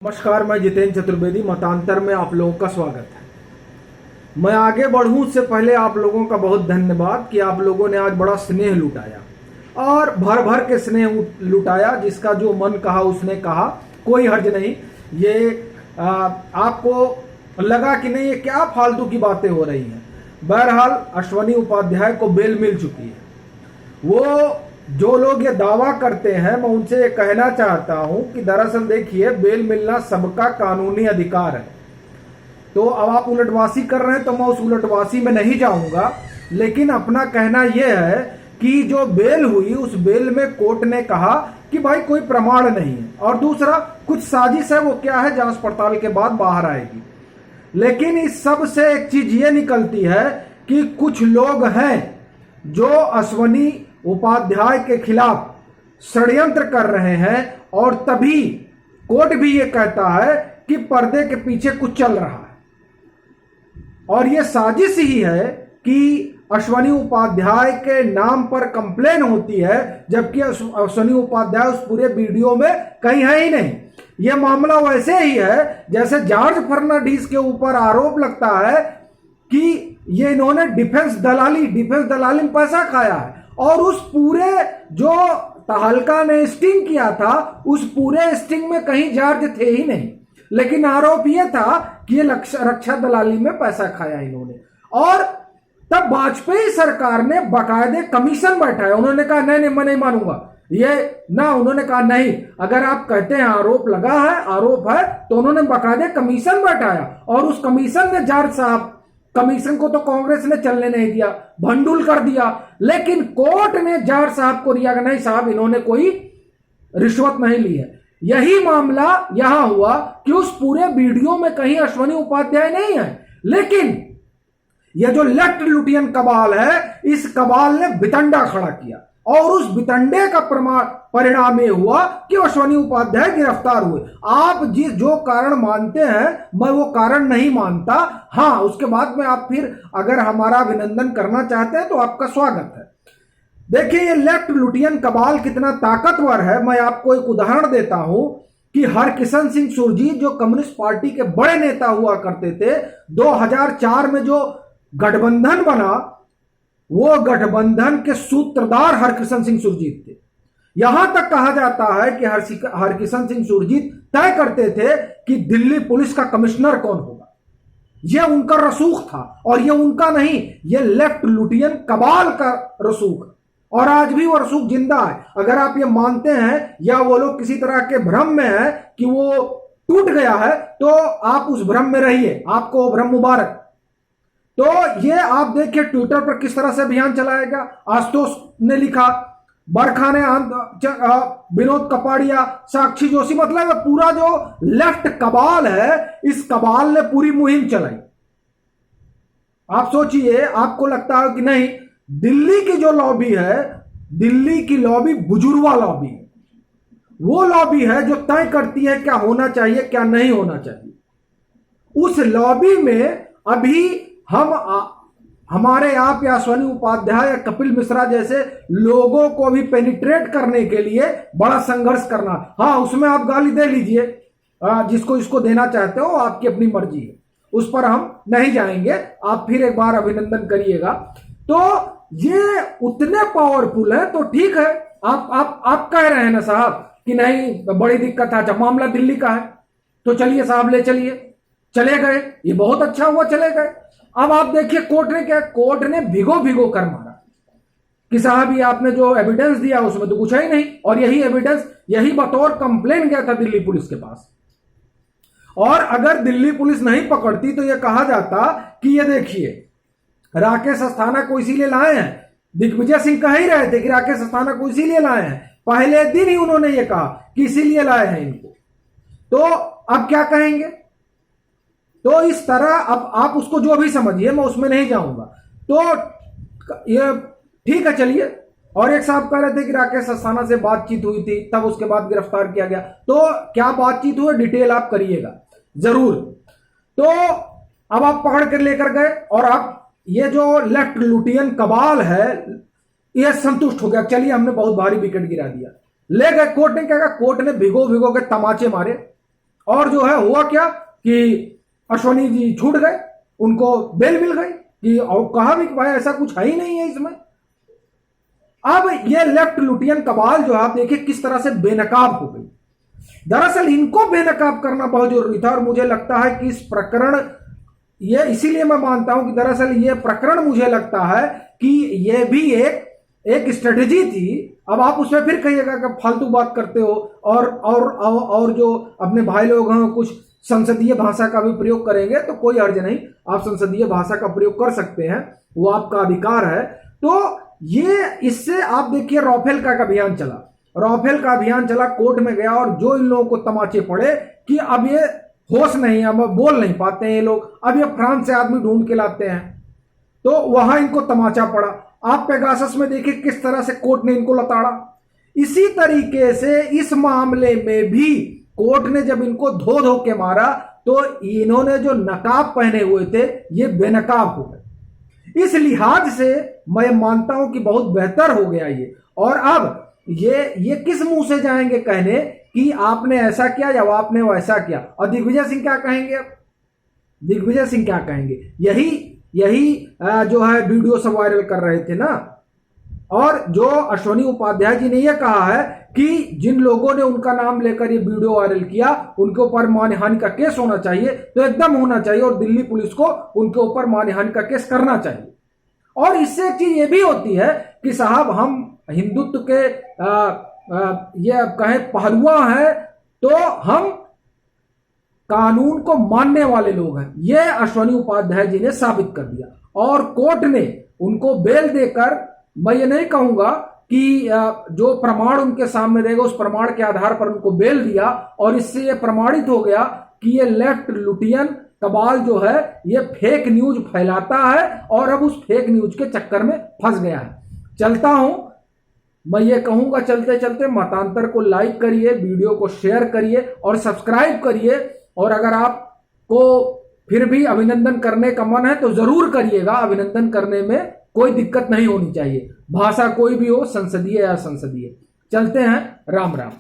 नमस्कार, मैं जितेंद्र चतुर्वेदी मतांतर में आप लोगों का स्वागत है। मैं आगे बढ़ूं उससे पहले आप लोगों का बहुत धन्यवाद कि आप लोगों ने आज बड़ा स्नेह लुटाया और भर भर के स्नेह लुटाया। जिसका जो मन कहा उसने कहा, कोई हर्ज नहीं। ये आपको लगा कि नहीं ये क्या फालतू की बातें हो रही हैं। बहरहाल अश्वनी उपाध्याय को बेल मिल चुकी है। वो जो लोग ये दावा करते हैं, मैं उनसे ये कहना चाहता हूं कि दरअसल देखिए, बेल मिलना सबका कानूनी अधिकार है। तो अब आप उलटवासी कर रहे हैं तो मैं उस उलटवासी में नहीं जाऊंगा, लेकिन अपना कहना यह है कि जो बेल हुई उस बेल में कोर्ट ने कहा कि भाई कोई प्रमाण नहीं है, और दूसरा कुछ साजिश है, वो क्या है जांच पड़ताल के बाद बाहर आएगी। लेकिन इस सब से एक चीज ये निकलती है कि कुछ लोग हैं जो अश्वनी उपाध्याय के खिलाफ षड्यंत्र कर रहे हैं, और तभी कोर्ट भी ये कहता है कि पर्दे के पीछे कुछ चल रहा है और ये साजिश ही है कि अश्वनी उपाध्याय के नाम पर कंप्लेन होती है, जबकि अश्वनी उपाध्याय उस पूरे वीडियो में कहीं है ही नहीं। यह मामला वैसे ही है जैसे जॉर्ज फर्नांडीज के ऊपर आरोप लगता है कि ये इन्होंने डिफेंस दलाली में पैसा खाया है, और उस पूरे जो तहलका ने स्टिंग किया था उस पूरे स्टिंग में कहीं जॉर्ज थे ही नहीं, लेकिन आरोप यह था कि ये रक्षा दलाली में पैसा खाया इन्होंने। और तब वाजपेयी सरकार ने बाकायदे कमीशन बैठाया। उन्होंने कहा नहीं मैं नहीं मानूंगा ये ना। उन्होंने कहा नहीं, अगर आप कहते हैं आरोप है तो उन्होंने बाकायदे कमीशन बैठाया, और उस कमीशन ने जॉर्ज साहब, कमीशन को तो कांग्रेस ने चलने नहीं दिया, भंडुल कर दिया, लेकिन कोर्ट ने जॉर्ज साहब को दिया कि नहीं साहब इन्होंने कोई रिश्वत नहीं ली है। यही मामला यहां हुआ कि उस पूरे वीडियो में कहीं अश्वनी उपाध्याय नहीं है, लेकिन यह जो लेफ्ट लुटियन कबाल है, इस कबाल ने बितंडा खड़ा किया, और उस बितंडे का परिणाम यह हुआ कि अश्वनी उपाध्याय गिरफ्तार हुए। आप जो कारण मानते हैं मैं वो कारण नहीं मानता। हाँ, उसके बाद में आप फिर अगर हमारा अभिनंदन करना चाहते हैं तो आपका स्वागत है। देखिए ये लेफ्ट लुटियन कबाल कितना ताकतवर है। मैं आपको एक उदाहरण देता हूं कि हरकिशन सिंह सुरजीत जो कम्युनिस्ट पार्टी के बड़े नेता हुआ करते थे, 2004 में जो गठबंधन बना, वो गठबंधन के सूत्रधार हरकिशन सिंह सुरजीत थे। यहां तक कहा जाता है कि हरकिशन सिंह सुरजीत तय करते थे कि दिल्ली पुलिस का कमिश्नर कौन होगा। यह उनका रसूख था, और यह उनका नहीं, यह लेफ्ट लुटियन कबाल का रसूख है, और आज भी वो रसूख जिंदा है। अगर आप ये मानते हैं या वो लोग किसी तरह के भ्रम में है कि वो टूट गया है, तो आप उस भ्रम में रहिए, आपको भ्रम मुबारक। तो ये आप देखिए ट्विटर पर किस तरह से अभियान चलाएगा। आशुतोष ने लिखा, बरखा ने, विनोद कपाड़िया, साक्षी जोशी, मतलब पूरा जो लेफ्ट कबाल है, इस कबाल ने पूरी मुहिम चलाई। आप सोचिए, आपको लगता है कि नहीं, दिल्ली की जो लॉबी है, दिल्ली की लॉबी बुजुर्वा लॉबी है। वो लॉबी है जो तय करती है क्या होना चाहिए क्या नहीं होना चाहिए। उस लॉबी में अभी हमारे आप या अश्वनी उपाध्याय या कपिल मिश्रा जैसे लोगों को भी पेनिट्रेट करने के लिए बड़ा संघर्ष करना। हाँ, उसमें आप गाली दे लीजिए, जिसको इसको देना चाहते हो आपकी अपनी मर्जी है, उस पर हम नहीं जाएंगे। आप फिर एक बार अभिनंदन करिएगा। तो ये उतने पावरफुल है तो ठीक है। आप कह रहे हैं ना साहब कि नहीं बड़ी दिक्कत है, जब मामला दिल्ली का है तो चलिए साहब ले चलिए, चले गए, ये बहुत अच्छा हुआ चले गए। अब आप देखिए कोर्ट ने क्या, कोर्ट ने भिगो कर मारा कि साहब ये आपने जो एविडेंस दिया उसमें तो कुछ है ही नहीं, और यही एविडेंस, यही बतौर कंप्लेन गया था दिल्ली पुलिस के पास। और अगर दिल्ली पुलिस नहीं पकड़ती तो यह कहा जाता कि ये देखिए राकेश अस्थाना को इसीलिए लाए हैं। दिग्विजय सिंह कह ही रहे थे कि राकेश अस्थाना को इसीलिए लाए हैं, पहले दिन ही उन्होंने ये कहा कि इसीलिए लाए हैं इनको। तो अब क्या कहेंगे? तो इस तरह अब आप उसको जो भी समझिए, मैं उसमें नहीं जाऊंगा। तो ये ठीक है, चलिए। और एक साहब कह रहे थे कि राकेश अस्थाना से बातचीत हुई थी, तब उसके बाद गिरफ्तार किया गया। तो क्या बातचीत हुई, डिटेल आप करिएगा जरूर। तो अब आप पकड़ कर लेकर गए, और आप ये जो लेफ्ट लुटियन कबाल है यह संतुष्ट हो गया, चलिए हमने बहुत भारी विकेट गिरा दिया, ले गए। कोर्ट ने क्या कहा, कोर्ट ने भिगो के तमाचे मारे और जो है हुआ क्या कि अश्वनी जी छूट गए, उनको बेल मिल गई कि और कहा भी कि भाई ऐसा कुछ है ही नहीं है इसमें। अब ये लेफ्ट लुटियन कबाल जो आप देखिए किस तरह से बेनकाब हो गई। दरअसल इनको बेनकाब करना बहुत जरूरी था और मुझे लगता है कि इस प्रकरण, ये इसीलिए मैं मानता हूं कि दरअसल ये प्रकरण मुझे लगता है कि ये भी एक स्ट्रेटेजी थी। अब आप उसमें फिर कहिएगा कि फालतू बात करते हो और जो अपने भाई लोग हैं कुछ संसदीय भाषा का भी प्रयोग करेंगे तो कोई अर्ज नहीं, आप संसदीय भाषा का प्रयोग कर सकते हैं, वो आपका अधिकार है। तो ये इससे आप देखिए राफेल का अभियान चला, राफेल का अभियान चला, कोर्ट में गया और जो इन लोगों को तमाचे पड़े कि अब ये होश नहीं, अब बोल नहीं पाते हैं ये लोग, अब ये फ्रांस से आदमी ढूंढ के लाते हैं, तो वहां इनको तमाचा पड़ा। आप पेगासस में देखिए किस तरह से कोर्ट ने इनको लताड़ा। इसी तरीके से इस मामले में भी कोर्ट ने जब इनको धो धो के मारा तो इन्होंने जो नकाब पहने हुए थे ये बेनकाब हो गए। इस लिहाज से मैं मानता हूं कि बहुत बेहतर हो गया ये। और अब ये किस मुंह से जाएंगे कहने कि आपने ऐसा किया या आपने वैसा किया, और दिग्विजय सिंह क्या कहेंगे? अब दिग्विजय सिंह क्या कहेंगे? यही जो है वीडियो सब वायरल कर रहे थे ना। और जो अश्वनी उपाध्याय जी ने यह कहा है कि जिन लोगों ने उनका नाम लेकर ये वीडियो वायरल किया उनके ऊपर मानहानि का केस होना चाहिए, तो एकदम होना चाहिए और दिल्ली पुलिस को उनके ऊपर मानहानि का केस करना चाहिए। और इससे एक चीज ये भी होती है कि साहब हम हिंदुत्व के ये कहें पहलुआ हैं, तो हम कानून को मानने वाले लोग हैं, ये अश्वनी उपाध्याय जी ने साबित कर दिया। और कोर्ट ने उनको बेल देकर, मैं ये नहीं कहूंगा कि जो प्रमाण उनके सामने रहेगा उस प्रमाण के आधार पर उनको बेल दिया, और इससे ये प्रमाणित हो गया कि ये लेफ्ट लुटियन कबाल जो है ये फेक न्यूज फैलाता है और अब उस फेक न्यूज के चक्कर में फंस गया है। चलता हूं, मैं ये कहूंगा चलते चलते मतांतर को लाइक करिए, वीडियो को शेयर करिए और सब्सक्राइब करिए। और अगर आपको फिर भी अभिनंदन करने का मन है तो जरूर करिएगा, अभिनंदन करने में कोई दिक्कत नहीं होनी चाहिए, भाषा कोई भी हो, संसदीय या असंसदीय। चलते हैं, राम राम।